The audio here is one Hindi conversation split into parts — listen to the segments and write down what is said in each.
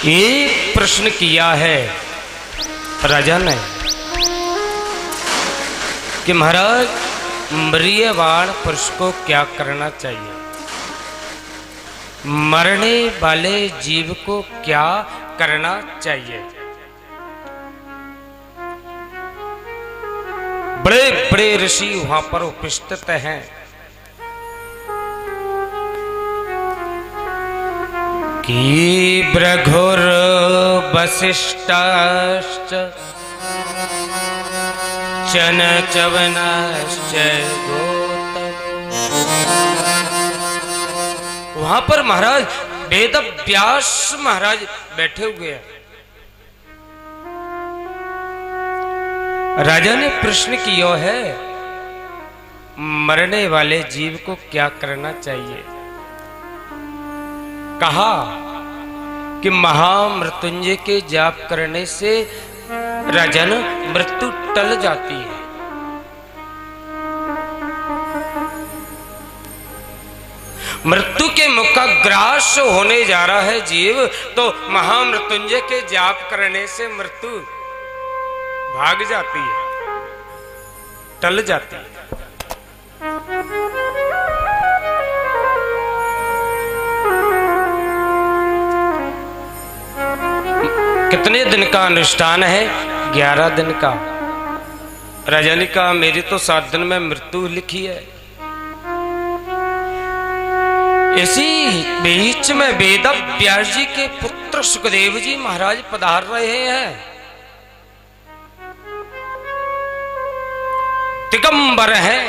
एक प्रश्न किया है राजा ने कि महाराज मृत्यवान पुरुष को क्या करना चाहिए, मरने वाले जीव को क्या करना चाहिए। बड़े बड़े ऋषि वहां पर उपस्थित हैं। कि भृगुर वसिष्ठाश्च चन चवनाश्च गौतम। वहां पर महाराज वेद व्यास महाराज बैठे हुए हैं। राजा ने प्रश्न किया है मरने वाले जीव को क्या करना चाहिए। कहा कि महामृत्युंजय के जाप करने से राजन मृत्यु टल जाती है। मृत्यु के मुख का ग्रास होने जा रहा है जीव, तो महामृत्युंजय के जाप करने से मृत्यु भाग जाती है, टल जाती है। कितने दिन का अनुष्ठान है? 11 दिन का। राजा ने कहा मेरी तो 7 दिन में मृत्यु लिखी है। इसी बीच में वेद व्यास जी के पुत्र सुखदेव जी महाराज पधार रहे हैं। दिगंबर है,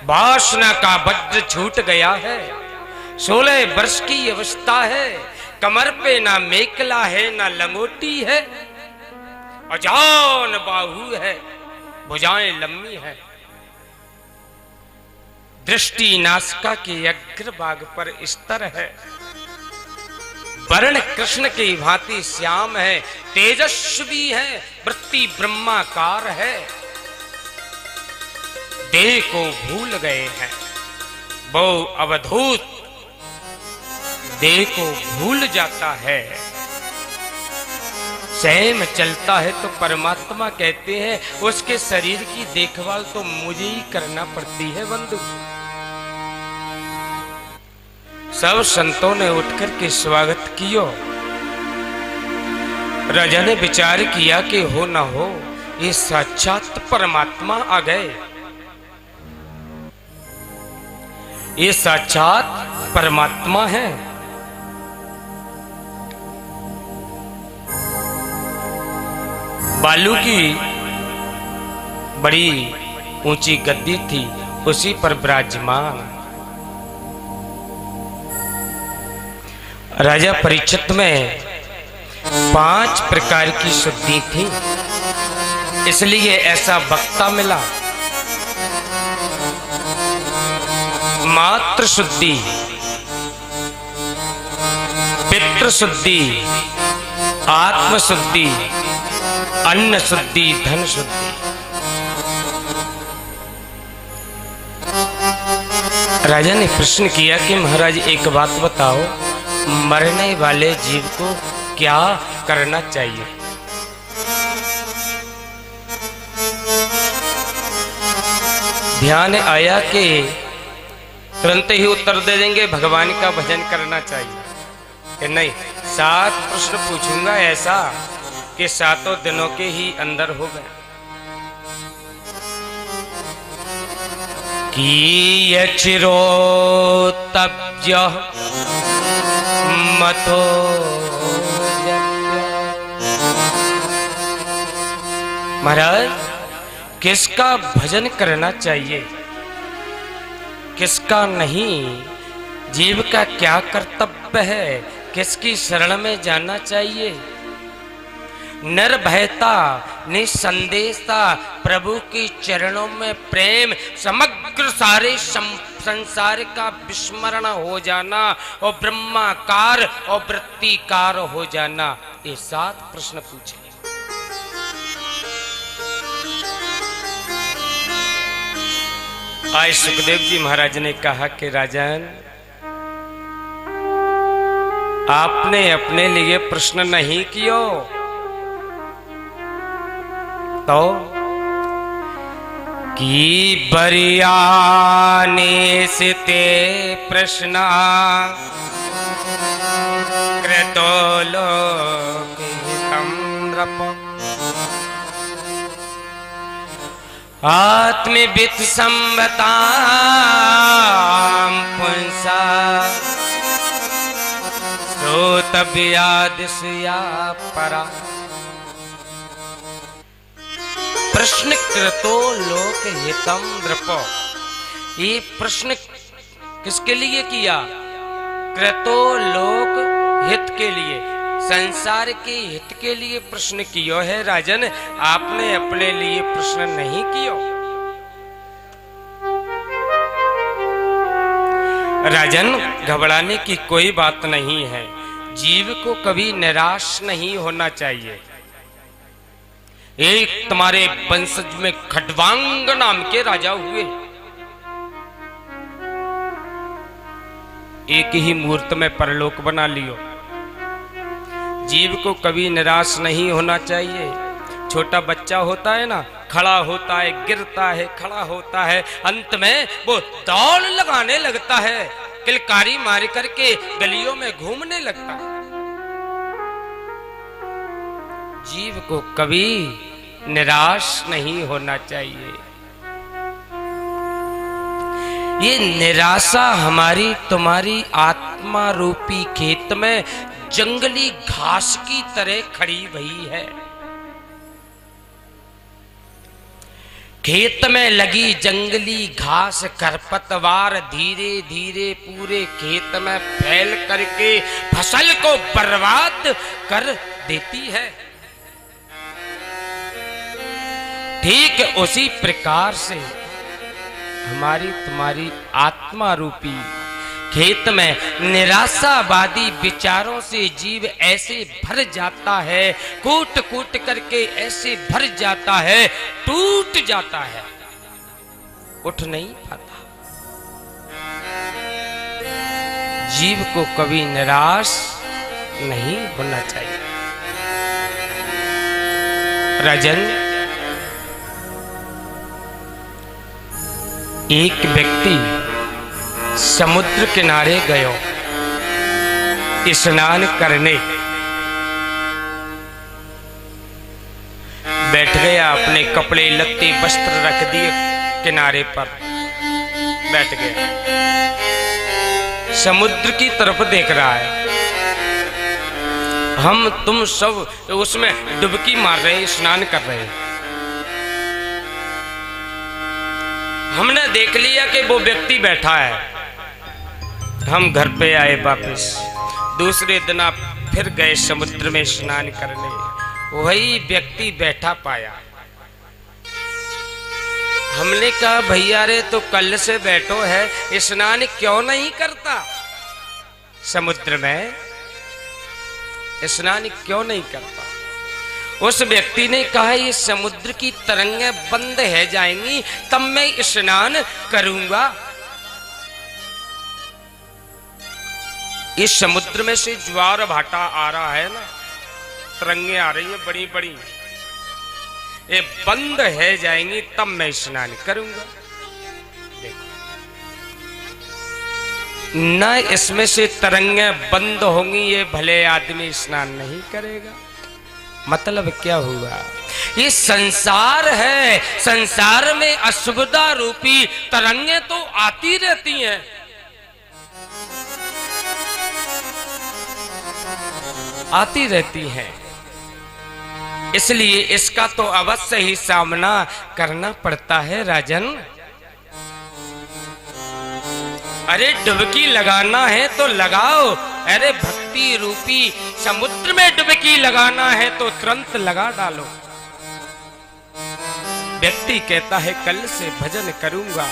वासना का वज्र छूट गया है, 16 वर्ष की अवस्था है, कमर पे ना मेखला है ना लंगोटी है, अजान बाहु है, भुजाएं लंबी है, दृष्टि नासिका के अग्रभाग पर स्तर है, वर्ण कृष्ण की भांति श्याम है, तेजस्वी है, वृत्ति ब्रह्माकार है, देह को भूल गए हैं, वो अवधूत देह को भूल जाता है। स्वयं चलता है तो परमात्मा कहते हैं उसके शरीर की देखभाल तो मुझे ही करना पड़ती है बंधु। सब संतों ने उठकर के स्वागत किया। राजा ने विचार किया कि हो ना हो ये साक्षात परमात्मा आ गए, ये साक्षात परमात्मा है। बालू की बड़ी ऊंची गद्दी थी, उसी पर विराजमान राजा परीक्षित में 5 प्रकार की शुद्धि थी, इसलिए ऐसा वक्ता मिला। मातृ शुद्धि, पितृ शुद्धि, आत्म शुद्धि, अन्न शुद्धि, धन शुद्धि। राजा ने प्रश्न किया कि महाराज एक बात बताओ, मरने वाले जीव को क्या करना चाहिए। ध्यान आया कि तुरंत ही उत्तर दे देंगे भगवान का भजन करना चाहिए कि नहीं। 7 प्रश्न पूछूंगा ऐसा कि 7 दिनों के ही अंदर हो गए। कि यचिरो तब्ज मतो महाराज किसका भजन करना चाहिए, किसका नहीं, जीव का क्या कर्तव्य है, किसकी शरण में जाना चाहिए। निर्भयता निसंदेशता प्रभु के चरणों में प्रेम, समग्र सारे संसार का विस्मरण हो जाना और ब्रह्माकार और वृत्तिकार हो जाना, ये 7 प्रश्न पूछे। आज सुखदेव जी महाराज ने कहा कि राजन आपने अपने लिए प्रश्न नहीं कियो तो कि बरियाने से ते प्रश्न कृतो लोकहितं नृप आत्मवित् संवतां पुंसा श्रोतव्या दिशया परा। प्रश्न कृतो लोक हितम नृप, ये प्रश्न किसके लिए किया? कृतो लोक हित के लिए, संसार के हित के लिए प्रश्न कियो है राजन, आपने अपने लिए प्रश्न नहीं कियो। राजन, घबराने की कोई बात नहीं है, जीव को कभी निराश नहीं होना चाहिए। एक तुम्हारे वंशज में खड्वांग नाम के राजा हुए, एक ही मुहूर्त में परलोक बना लियो। जीव को कभी निराश नहीं होना चाहिए। छोटा बच्चा होता है ना, खड़ा होता है, गिरता है, खड़ा होता है, अंत में वो दौड़ लगाने लगता है, किलकारी मार करके गलियों में घूमने लगता है। जीव को कभी निराश नहीं होना चाहिए। ये निराशा हमारी तुम्हारी आत्मा रूपी खेत में जंगली घास की तरह खड़ी हुई है। खेत में लगी जंगली घास खरपतवार धीरे धीरे पूरे खेत में फैल करके फसल को बर्बाद कर देती है। ठीक उसी प्रकार से हमारी तुम्हारी आत्मा रूपी खेत में निराशावादी विचारों से जीव ऐसे भर जाता है, कूट कूट करके ऐसे भर जाता है, टूट जाता है, उठ नहीं पाता। जीव को कभी निराश नहीं होना चाहिए। राजन, एक व्यक्ति समुद्र किनारे गयो स्नान करने, बैठ गया, अपने कपड़े लत्ते वस्त्र रख दिए किनारे पर, बैठ गया, समुद्र की तरफ देख रहा है। हम तुम सब उसमें डुबकी मार रहे हैं, स्नान कर रहे हैं। हमने देख लिया कि वो व्यक्ति बैठा है, हम घर पे आए वापस। दूसरे दिन आप फिर गए समुद्र में स्नान करने, वही व्यक्ति बैठा पाया। हमने कहा भैया रे तो कल से बैठो है, स्नान क्यों नहीं करता? समुद्र में स्नान क्यों नहीं करता? उस व्यक्ति ने कहा ये समुद्र की तरंगें बंद है जाएंगी तब मैं स्नान करूंगा। इस समुद्र में से ज्वार भाटा आ रहा है ना, तरंगे आ रही है बड़ी बड़ी, ये बंद है जाएंगी तब मैं स्नान करूंगा। देखो, न इसमें से तरंगे बंद होंगी, ये भले आदमी स्नान नहीं करेगा। मतलब क्या हुआ? ये संसार है, संसार में असुविधा रूपी तरंगे तो आती रहती हैं। आती रहती हैं, इसलिए इसका तो अवश्य ही सामना करना पड़ता है राजन। अरे डुबकी लगाना है तो लगाओ, अरे भक्ति रूपी समुद्र में डुबकी लगाना है तो तुरंत लगा डालो। व्यक्ति कहता है कल से भजन करूंगा,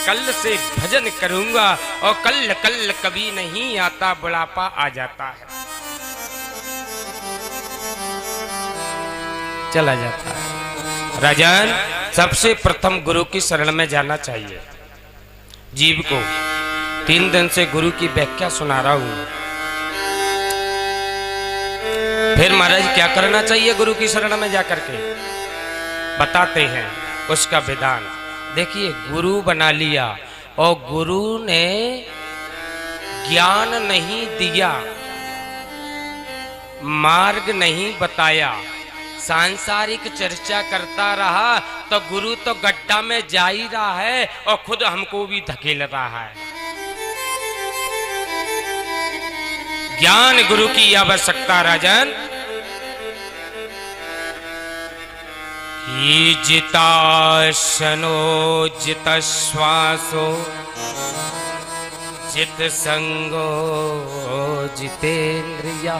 कल से भजन करूंगा, और कल कल कभी नहीं आता, बुढ़ापा आ जाता है, चला जाता है। राजन, सबसे प्रथम गुरु की शरण में जाना चाहिए। जीव को 3 दिन से गुरु की व्याख्या सुना रहा हूं। फिर महाराज क्या करना चाहिए गुरु की शरण में जाकर के? बताते हैं उसका विधान। देखिए, गुरु बना लिया और गुरु ने ज्ञान नहीं दिया, मार्ग नहीं बताया, सांसारिक चर्चा करता रहा, तो गुरु तो गड्ढा में जा ही रहा है और खुद हमको भी धकेल रहा है। ज्ञान गुरु की आवश्यकता राजन। जिताशनो जित श्वासो जित संगो जितेंद्रिया।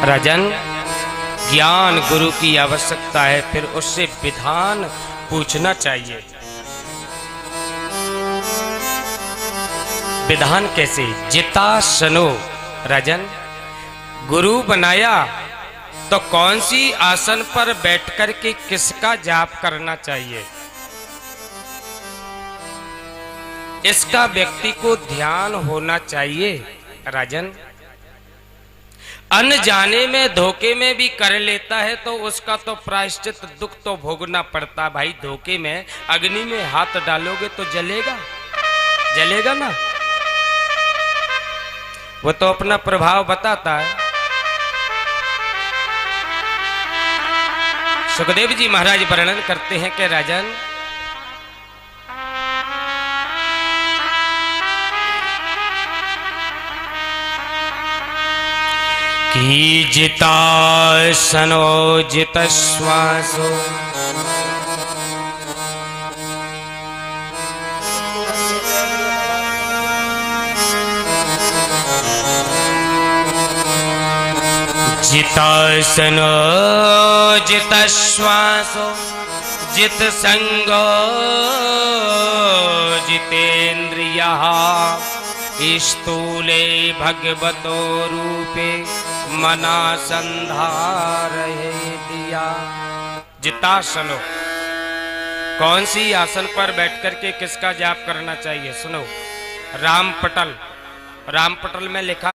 राजन, ज्ञान गुरु की आवश्यकता है, फिर उससे विधान पूछना चाहिए। विधान कैसे? जितासनो। राजन, गुरु बनाया तो कौन सी आसन पर बैठकर के किसका जाप करना चाहिए, इसका व्यक्ति को ध्यान होना चाहिए। राजन, अनजाने में धोखे में भी कर लेता है तो उसका तो प्रायश्चित दुख तो भोगना पड़ता। भाई, धोखे में अग्नि में हाथ डालोगे तो जलेगा, जलेगा ना, वो तो अपना प्रभाव बताता है। सुखदेव जी महाराज वर्णन करते हैं कि राजन, कि जितासनो जित श्वासो जितासनो जित श्वासो जित संगो जितेन्द्रियः स्थूले भगवतो रूपे मना संधारये दिया। जितासनो, कौन सी आसन पर बैठकर के किसका जाप करना चाहिए? सुनो, रामपटल। रामपटल में लिखा